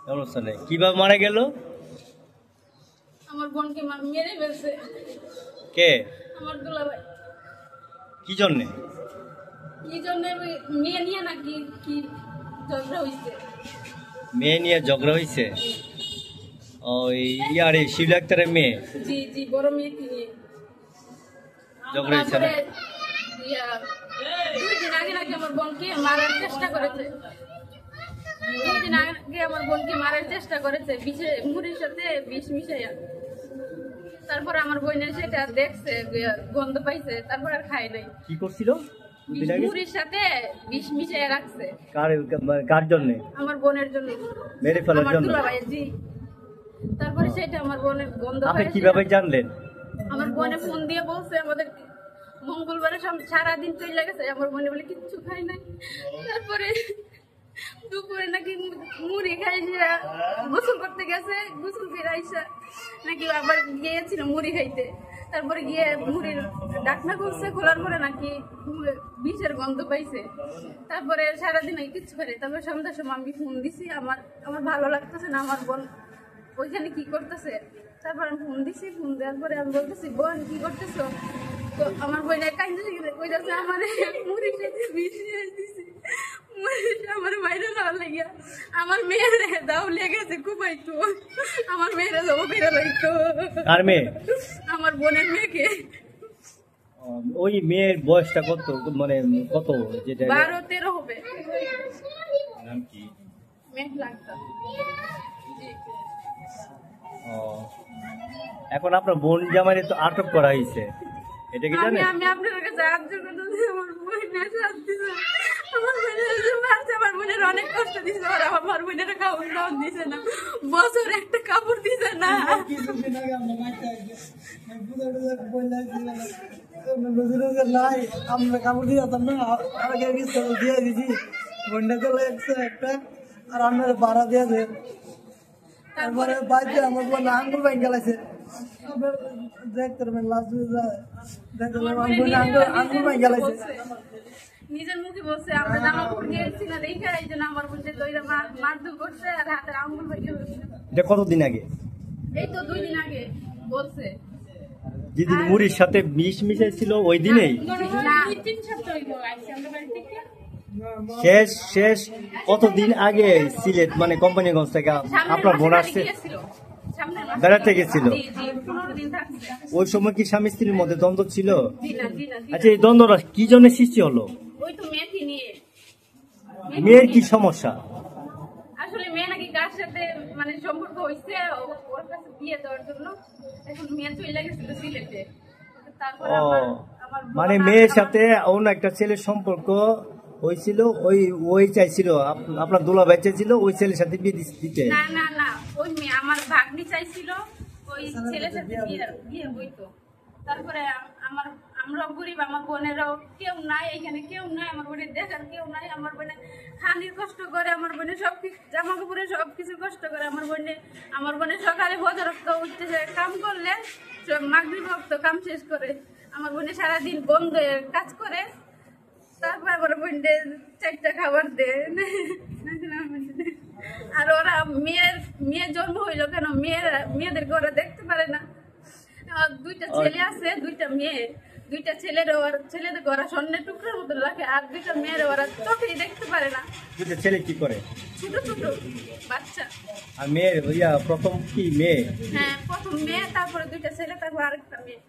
সমস্যা নেই। কিভাবে মারা গেল? আমার বোনকে মেরে ফেলছে। কে? আমার দুলাভাই। কি জন্যে? কি জন্যে? মেয়ে নিয়ে নাকি কি ঝগড়া হয়েছে। মেয়ে নিয়ে ঝগড়া হয়েছে? ওই ইয়ারে শিবলি আক্তারের মেয়ে? জি জি, বড় মেয়েকে নিয়ে ঝগড়া হয়েছে না? 2 দিন আগে নাকি আমার বোনকে মারার চেষ্টা করেছে। 2 দিন আগে আমার বোনকে মারার চেষ্টা করেছে মুড়ির সাথে বিষ মিশাইয়া। তারপর আমার বোন সেটা দেখছে, গন্ধ পাইছে, তারপর আর খায় নাই। কি করছিল? মুড়ির সাথে বিষ মিশাইয়া রাখছে। কার জন্য? আমার বোনের জন্য, মেরে ফেলার জন্য। আমার দুলাভাই। জি। তারপরে সেটা আমার বোনের গন্ধ আপনি কিভাবে জানলেন? আমার বোনে ফোন দিয়ে বলছে আমাদের মঙ্গলবারে সারাদিন চলে গেছে। আমার বোনে বলে কিচ্ছু খাই নাই। তারপরে দুপুরে নাকি মুড়ি খাইছে, গোসল করতে গেছে, গোসল করে আইসা নাকি আবার গিয়েছিল মুড়ি খাইতে। তারপরে গিয়ে মুড়ির ডাকনা খুলছে, খোলার পরে নাকি বিষের গন্ধ পাইছে। তারপরে সারাদিন কিচ্ছু করে। তারপরে সন্ধ্যার সময় আমি ফোন দিছি, আমার ভালো লাগতেছে না, আমার বোন ওইখানে কি করতেছে। তারপর আমি ফোন দিছি, ফোন দেওয়ার পরে আমি বলতেছি, বোন কি করতেছো? তো আমার বোন কইতাছে আমার মুড়ি খেতে বিষ দিছে, মুড়িটা আমার বাইরে খাওয়ার লাগিয়া আমার মেয়ের দাও লেগেছে খুবাইতো, আমার মেয়েরা যাবো বেরো লাগতো। আর মেয়ে? আমার বোনের মেয়েকে। ওই মেয়ের বয়সটা কত, মানে কত? যেটা 12-13 হবে। নাম কি? মেঘলা আক্তার। এখন আপনার বোন জামাইরে তো আটক করা হয়েছে, এটা কি জানেন? আমি আপনার কাছে আর্য করতেছি, আমার বোনের শান্তি চাই। আমার বোনের মারছে, আমার বোনের অনেক কষ্ট দিছে। আর আমার বোনের খাওয়ান দাওয়ান দিছে না, বছর একটা কাপড় দিছে না। আমরা কাপড় দিয়ে যেতাম না, আগে দিয়ে দিছি বোনটা চলে যাচ্ছে একটা, আর আপনার ভাড়া দিয়ে দেন। তারপরে বাড়িতে আমার বোন আঙ্গুল ব্যাংক গেলাইছে, দেখতে পারবেন লাস্ট আঙ্গুল ব্যাংক গেলাইছে। নিজের মুখে বলছে আমরা জামা কাপড় দিয়েছি না দেখে, এই জন্য আমার বোনকে দইরা মারধর করছে আর হাতের আঙ্গুল ভেঙে ফেলছে। এটা কতদিন আগে? এই তো 2 দিন আগে বলছে। যেদিন মুড়ির সাথে বিষ মিশাইছিল ওই দিনেই? শেষ কতদিন আগে সিলেট মানে কোম্পানিগঞ্জ থেকে আপনার বোন আসছে, বেড়াতে গেছিল? ওই সময় কি স্বামী স্ত্রীর মধ্যে দ্বন্দ্ব ছিল? আচ্ছা, এই দ্বন্দ্বটা কি জন্য সৃষ্টি হলো? মেয়ের কি সমস্যা? আসলে মেয়ে নাকি কার সাথে মানে সম্পর্ক হয়েছে, ওর কাছে বিয়ে দেওয়ার জন্য এখন মেয়ে চলে গেছিল সিলেটে। তারপরে মানে মেয়ের সাথে অন্য একটা ছেলের সম্পর্ক হয়েছিল, ওই চাইছিল আপনার দুলাভাই চাইছিল ওই ছেলের সাথে বিয়ে দিতে? না না না, ওই মেয়ে আমার ভাগ্নি চাইছিল ওই ছেলের সাথে বিয়ে হইতো। তারপরে আমরা গরিব, আমার বোনেরাও কেউ নাই এখানে, কেউ নাই আমার বোনের দেখার কেউ নাই। আমার বোনে খানির কষ্ট করে, আমার বোনে সবকিছু জামা কাপড়ে সবকিছু কষ্ট করে। আমার বোনে সকালে ভোর রক্ত উঠতেছে, কাম করলে মাগরিব রক্ত কাম শেষ করে। আমার বোনে সারাদিন বন্ধ কাজ করে, তারপর আমার বোনকে 4টা খাবার দেয়। আর ওরা মেয়ের জন্ম হইলো কেন, মেয়েদেরকে ওরা দেখতে পারে না। 2টা ছেলে আছে, 2টা মেয়ে। 2টা ছেলেদের ওরা স্বর্ণের টুকরার মতো রাখে, আর 2টা মেয়ের ওরা চোখেই দেখতে পারে না। 2টা ছেলে কি করে? ছোট ছোট বাচ্চা। আর মেয়ের প্রথম কি মেয়ে? হ্যাঁ, প্রথম মেয়ে, তারপরে 2টা ছেলে, তারপর আরেকটা মেয়ে।